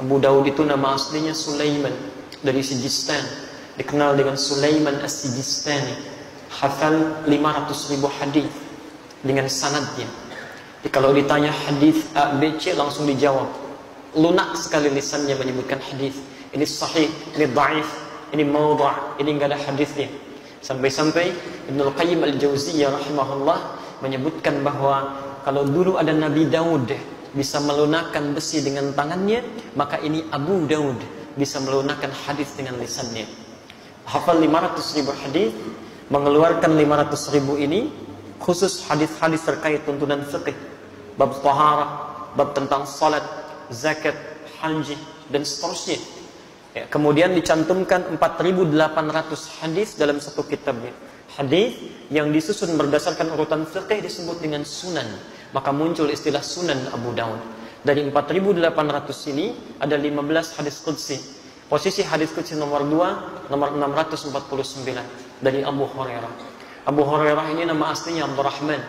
Abu Daud itu nama aslinya Sulaiman dari Sijistan, dikenal dengan Sulaiman As-Sijistani. Hafal 500.000 hadis dengan sanadnya. Jadi kalau ditanya hadis A, B, C langsung dijawab. Lunak sekali lisannya menyebutkan hadis. Ini sahih, ini dhaif, ini maudhu', ini enggak ada hadisnya. Sampai-sampai Ibnul Qayyim Al-Jauziyah rahimahullah menyebutkan bahwa kalau dulu ada Nabi Daud bisa melunakkan besi dengan tangannya, maka ini Abu Daud bisa melunakkan hadis dengan lisannya. Hafal 500.000 hadis, mengeluarkan 500.000 ini khusus hadis-hadis terkait tuntunan fiqh, bab taharah, bab tentang salat, zakat, haji dan seterusnya. Ya, kemudian dicantumkan 4.800 hadis dalam satu kitabnya. Hadis yang disusun berdasarkan urutan fiqh disebut dengan sunan. Maka muncul istilah Sunan Abu Daud. Dari 4.800 ini ada 15 hadis qudsi. Posisi hadis qudsi nomor 2, nomor 649 dari Abu Hurairah. Abu Hurairah ini nama aslinya Abdurrahman.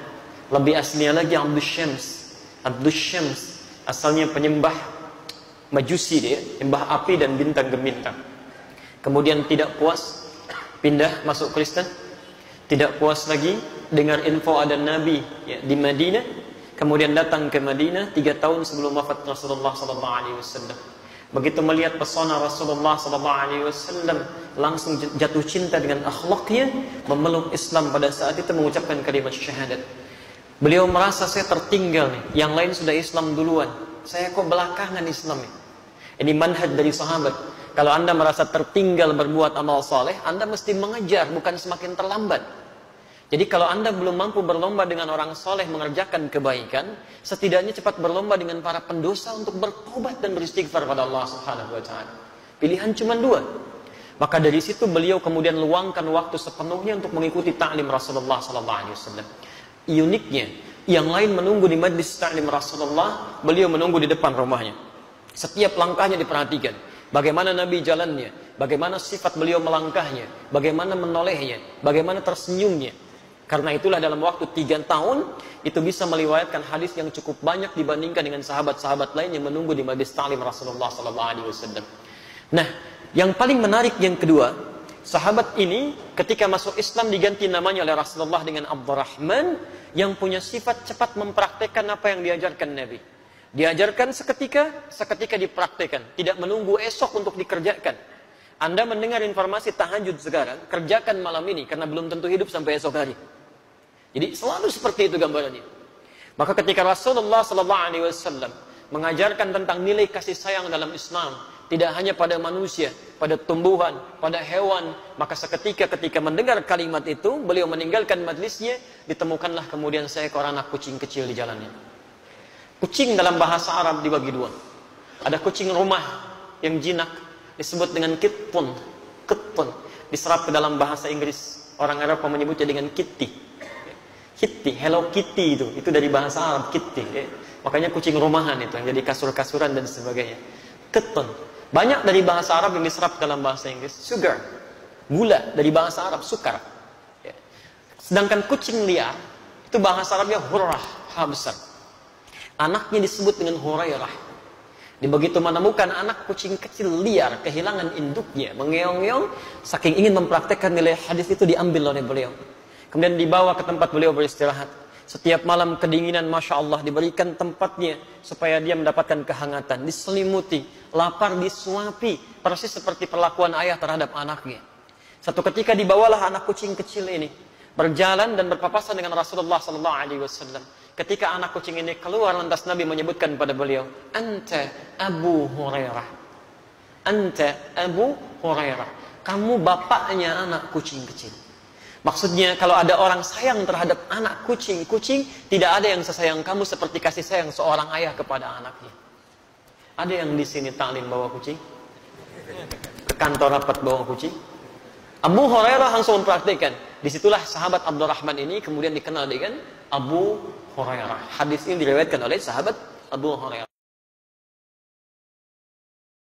Lebih aslinya lagi Abdus Syams. Abdus Syams asalnya penyembah Majusi, dia penyembah api dan bintang gemintang. Kemudian tidak puas, pindah masuk Kristen. Tidak puas lagi dengar info ada Nabi ya, di Madinah. Kemudian datang ke Madinah 3 tahun sebelum wafat Rasulullah SAW. Begitu melihat pesona Rasulullah SAW, langsung jatuh cinta dengan akhlaknya, memeluk Islam pada saat itu, mengucapkan kalimat syahadat. Beliau merasa, saya tertinggal nih, yang lain sudah Islam duluan, saya kok belakangan Islamnya. Ini manhaj dari sahabat. Kalau Anda merasa tertinggal berbuat amal soleh, Anda mesti mengejar, bukan semakin terlambat. Jadi kalau Anda belum mampu berlomba dengan orang soleh mengerjakan kebaikan, setidaknya cepat berlomba dengan para pendosa untuk bertobat dan beristighfar pada Allah Subhanahu wa taala. Pilihan cuma 2. Maka dari situ beliau kemudian luangkan waktu sepenuhnya untuk mengikuti ta'lim Rasulullah sallallahu alaihi wasallam. Uniknya, yang lain menunggu di majlis ta'lim Rasulullah, beliau menunggu di depan rumahnya. Setiap langkahnya diperhatikan. Bagaimana Nabi jalannya, bagaimana sifat beliau melangkahnya, bagaimana menolehnya, bagaimana tersenyumnya. Karena itulah dalam waktu 3 tahun itu bisa meriwayatkan hadis yang cukup banyak dibandingkan dengan sahabat-sahabat lain yang menunggu di majlis ta'lim Rasulullah SAW. Nah, yang paling menarik yang kedua, sahabat ini ketika masuk Islam diganti namanya oleh Rasulullah dengan Abdurrahman, yang punya sifat cepat mempraktekkan apa yang diajarkan Nabi. Diajarkan seketika dipraktekkan, tidak menunggu esok untuk dikerjakan. Anda mendengar informasi tahajud sekarang, kerjakan malam ini karena belum tentu hidup sampai esok hari. Jadi selalu seperti itu gambarannya. Maka ketika Rasulullah SAW mengajarkan tentang nilai kasih sayang dalam Islam, tidak hanya pada manusia, pada tumbuhan, pada hewan, maka seketika ketika mendengar kalimat itu, beliau meninggalkan majlisnya, ditemukanlah kemudian seekor anak kucing kecil di jalannya. Kucing dalam bahasa Arab dibagi 2. Ada kucing rumah yang jinak, disebut dengan kitpun. Diserap ke dalam bahasa Inggris. Orang Arab menyebutnya dengan kitty. Kitty, Hello Kitty itu dari bahasa Arab kitty. Makanya kucing rumahan itu yang jadi kasur-kasuran dan sebagainya. Kitpun. Banyak dari bahasa Arab yang diserap dalam bahasa Inggris. Sugar, gula dari bahasa Arab sukar. Sedangkan kucing liar itu bahasa Arabnya hurrah, ha besar. Anaknya disebut dengan Hurairah. Begitu menemukan anak kucing kecil liar, kehilangan induknya, mengeong-ngeong, saking ingin mempraktekkan nilai hadis itu diambil oleh beliau. Kemudian dibawa ke tempat beliau beristirahat. Setiap malam kedinginan, Masya Allah, diberikan tempatnya supaya dia mendapatkan kehangatan. Diselimuti, lapar disuapi, persis seperti perlakuan ayah terhadap anaknya. Satu ketika dibawalah anak kucing kecil ini, berjalan dan berpapasan dengan Rasulullah SAW. Ketika anak kucing ini keluar, lantas Nabi menyebutkan pada beliau, Anta Abu Hurairah. Anta Abu Hurairah. Kamu bapaknya anak kucing kecil. Maksudnya kalau ada orang sayang terhadap anak kucing, tidak ada yang sesayang kamu seperti kasih sayang seorang ayah kepada anaknya. Ada yang di sini taklim bawa kucing? Ke kantor rapat bawa kucing? Abu Hurairah langsung mempraktikkan. Disitulah sahabat Abdurrahman ini kemudian dikenal dengan Abu Hurairah. Hadis ini diriwayatkan oleh sahabat Abu Hurairah.